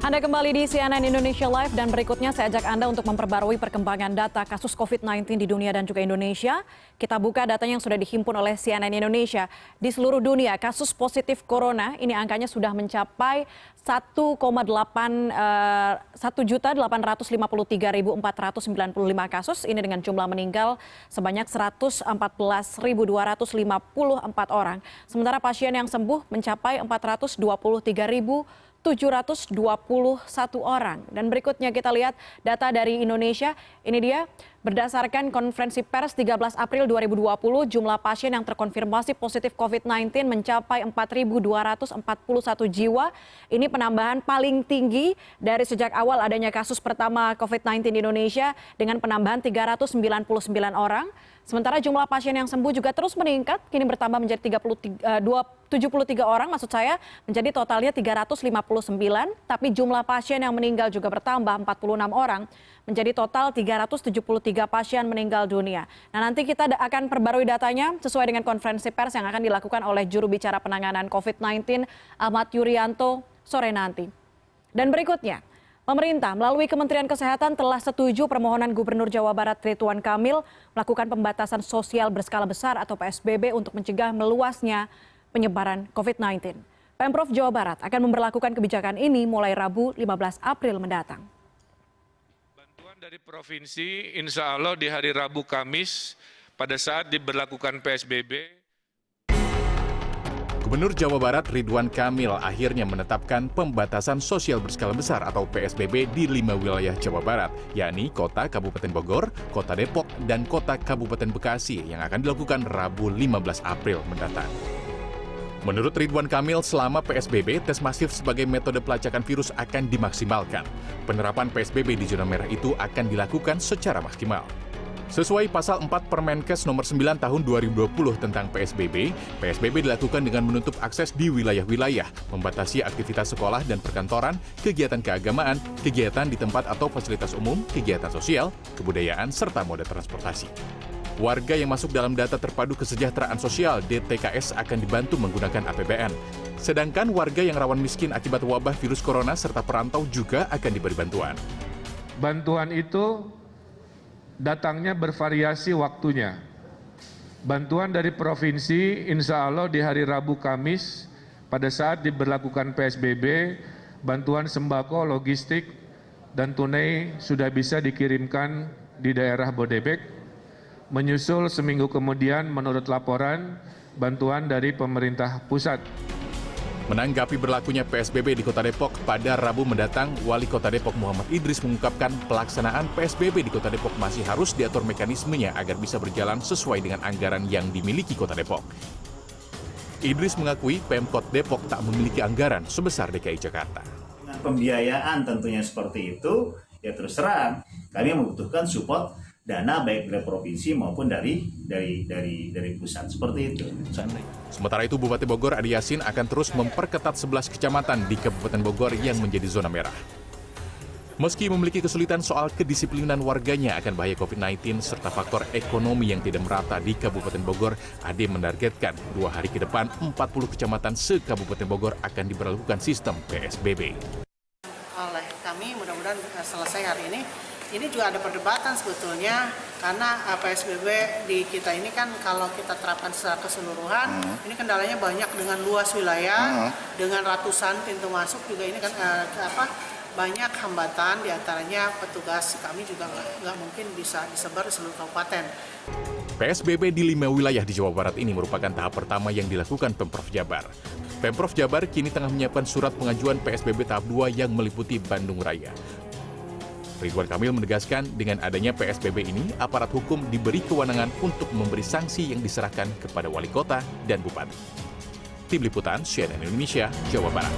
Anda kembali di CNN Indonesia Live dan berikutnya saya ajak Anda untuk memperbarui perkembangan data kasus COVID-19 di dunia dan juga Indonesia. Kita buka datanya yang sudah dihimpun oleh CNN Indonesia. Di seluruh dunia kasus positif corona ini angkanya sudah mencapai 1.853.495 kasus. Ini dengan jumlah meninggal sebanyak 114.254 orang. Sementara pasien yang sembuh mencapai 423.721 orang. Dan berikutnya kita lihat data dari Indonesia. Ini dia berdasarkan konferensi pers 13 April 2020, jumlah pasien yang terkonfirmasi positif COVID-19 mencapai 4.241 jiwa. Ini penambahan paling tinggi dari sejak awal adanya kasus pertama COVID-19 di Indonesia dengan penambahan 399 orang. Sementara jumlah pasien yang sembuh juga terus meningkat, kini bertambah menjadi 73 orang, maksud saya menjadi totalnya 359, tapi jumlah pasien yang meninggal juga bertambah 46 orang, menjadi total 373 pasien meninggal dunia. Nah, nanti kita akan perbarui datanya sesuai dengan konferensi pers yang akan dilakukan oleh juru bicara penanganan COVID-19 Ahmad Yuryanto sore nanti. Dan berikutnya, pemerintah melalui Kementerian Kesehatan telah setuju permohonan Gubernur Jawa Barat Ridwan Kamil melakukan pembatasan sosial berskala besar atau PSBB untuk mencegah meluasnya penyebaran COVID-19. Pemprov Jawa Barat akan memberlakukan kebijakan ini mulai Rabu 15 April mendatang. Bantuan dari provinsi insya Allah di hari Rabu Kamis pada saat diberlakukan PSBB. Gubernur Jawa Barat Ridwan Kamil akhirnya menetapkan pembatasan sosial berskala besar atau PSBB di 5 wilayah Jawa Barat, yakni Kota Kabupaten Bogor, Kota Depok, dan Kota Kabupaten Bekasi yang akan dilakukan Rabu 15 April mendatang. Menurut Ridwan Kamil, selama PSBB, tes masif sebagai metode pelacakan virus akan dimaksimalkan. Penerapan PSBB di zona merah itu akan dilakukan secara maksimal. Sesuai pasal 4 Permenkes nomor 9 tahun 2020 tentang PSBB, PSBB dilakukan dengan menutup akses di wilayah-wilayah, membatasi aktivitas sekolah dan perkantoran, kegiatan keagamaan, kegiatan di tempat atau fasilitas umum, kegiatan sosial, kebudayaan, serta moda transportasi. Warga yang masuk dalam data terpadu kesejahteraan sosial DTKS akan dibantu menggunakan APBN. Sedangkan warga yang rawan miskin akibat wabah virus corona serta perantau juga akan diberi bantuan. Bantuan itu datangnya bervariasi waktunya. Bantuan dari provinsi insya Allah di hari Rabu Kamis pada saat diberlakukan PSBB, bantuan sembako, logistik, dan tunai sudah bisa dikirimkan di daerah Bodebek. Menyusul seminggu kemudian menurut laporan bantuan dari pemerintah pusat. Menanggapi berlakunya PSBB di Kota Depok pada Rabu mendatang, Wali Kota Depok Muhammad Idris mengungkapkan pelaksanaan PSBB di Kota Depok masih harus diatur mekanismenya agar bisa berjalan sesuai dengan anggaran yang dimiliki Kota Depok. Idris mengakui Pemkot Depok tak memiliki anggaran sebesar DKI Jakarta. Dengan pembiayaan tentunya seperti itu, ya terus terang kami membutuhkan support dana baik dari provinsi maupun dari pusat, seperti itu. Sementara itu Bupati Bogor Adi Yasin akan terus memperketat 11 kecamatan di Kabupaten Bogor yang menjadi zona merah. Meski memiliki kesulitan soal kedisiplinan warganya akan bahaya COVID-19 serta faktor ekonomi yang tidak merata di Kabupaten Bogor, Ade menargetkan 2 hari ke depan 40 kecamatan se-Kabupaten Bogor akan diberlakukan sistem PSBB. Oleh kami mudah-mudahan selesai hari ini. Ini juga ada perdebatan sebetulnya karena PSBB di kita ini kan kalau kita terapkan secara keseluruhan, ini kendalanya banyak dengan luas wilayah, dengan ratusan pintu masuk juga ini kan banyak hambatan, diantaranya petugas kami juga nggak mungkin bisa disebar di seluruh kabupaten. PSBB di 5 wilayah di Jawa Barat ini merupakan tahap pertama yang dilakukan Pemprov Jabar. Pemprov Jabar kini tengah menyiapkan surat pengajuan PSBB tahap 2 yang meliputi Bandung Raya. Ridwan Kamil menegaskan dengan adanya PSBB ini, aparat hukum diberi kewenangan untuk memberi sanksi yang diserahkan kepada wali kota dan bupati. Tim Liputan CNN Indonesia, Jawa Barat.